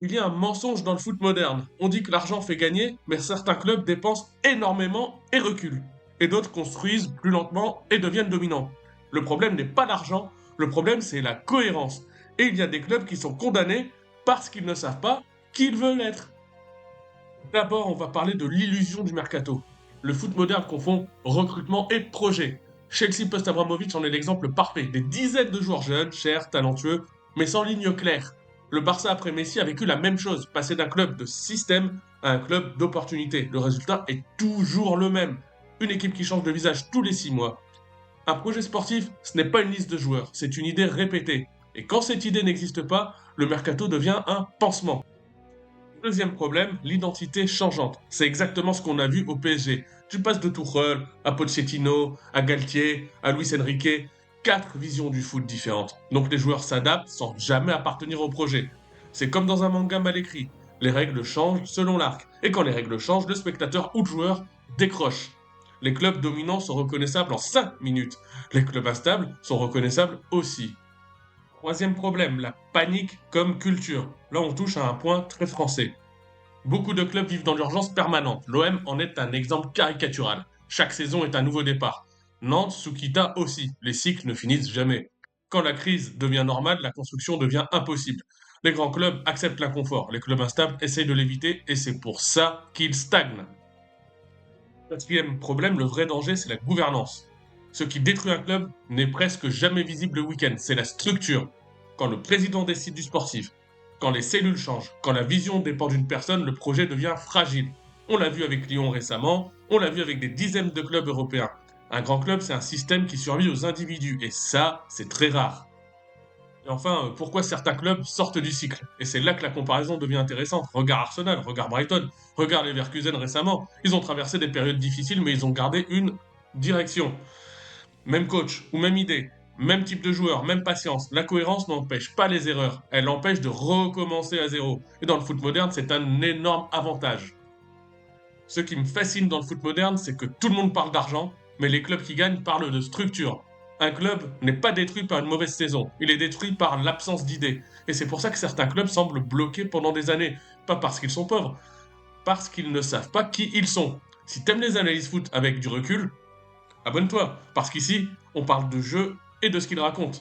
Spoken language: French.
Il y a un mensonge dans le foot moderne. On dit que l'argent fait gagner, mais certains clubs dépensent énormément et reculent. Et d'autres construisent plus lentement et deviennent dominants. Le problème n'est pas l'argent, le problème c'est la cohérence. Et il y a des clubs qui sont condamnés parce qu'ils ne savent pas qui ils veulent être. D'abord, on va parler de l'illusion du mercato. Le foot moderne confond recrutement et projet. Chelsea post-Abramovich en est l'exemple parfait. Des dizaines de joueurs jeunes, chers, talentueux, mais sans ligne claire. Le Barça après Messi a vécu la même chose, passer d'un club de système à un club d'opportunité. Le résultat est toujours le même. Une équipe qui change de visage tous les 6 mois. Un projet sportif, ce n'est pas une liste de joueurs, c'est une idée répétée. Et quand cette idée n'existe pas, le mercato devient un pansement. Deuxième problème, l'identité changeante. C'est exactement ce qu'on a vu au PSG. Tu passes de Tuchel à Pochettino, à Galtier, à Luis Enrique, quatre visions du foot différentes. Donc les joueurs s'adaptent sans jamais appartenir au projet. C'est comme dans un manga mal écrit. Les règles changent selon l'arc. Et quand les règles changent, le spectateur ou le joueur décroche. Les clubs dominants sont reconnaissables en 5 minutes. Les clubs instables sont reconnaissables aussi. Troisième problème, la panique comme culture. Là, on touche à un point très français. Beaucoup de clubs vivent dans l'urgence permanente. L'OM en est un exemple caricatural. Chaque saison est un nouveau départ. Nantes, Soukita aussi. Les cycles ne finissent jamais. Quand la crise devient normale, la construction devient impossible. Les grands clubs acceptent l'inconfort. Les clubs instables essayent de l'éviter et c'est pour ça qu'ils stagnent. Quatrième problème, le vrai danger, c'est la gouvernance. Ce qui détruit un club n'est presque jamais visible le week-end, c'est la structure. Quand le président décide du sportif, quand les cellules changent, quand la vision dépend d'une personne, le projet devient fragile. On l'a vu avec Lyon récemment, on l'a vu avec des dizaines de clubs européens. Un grand club, c'est un système qui survit aux individus, et ça, c'est très rare. Et enfin, pourquoi certains clubs sortent du cycle? Et c'est là que la comparaison devient intéressante. Regarde Arsenal, regarde Brighton, regarde Leverkusen récemment. Ils ont traversé des périodes difficiles, mais ils ont gardé une direction. Même coach ou même idée, même type de joueur, même patience. La cohérence n'empêche pas les erreurs, elle empêche de recommencer à zéro. Et dans le foot moderne, c'est un énorme avantage. Ce qui me fascine dans le foot moderne, c'est que tout le monde parle d'argent, mais les clubs qui gagnent parlent de structure. Un club n'est pas détruit par une mauvaise saison, il est détruit par l'absence d'idées. Et c'est pour ça que certains clubs semblent bloqués pendant des années. Pas parce qu'ils sont pauvres, parce qu'ils ne savent pas qui ils sont. Si t'aimes les analyses foot avec du recul, abonne-toi, parce qu'ici, on parle de jeu et de ce qu'ils racontent.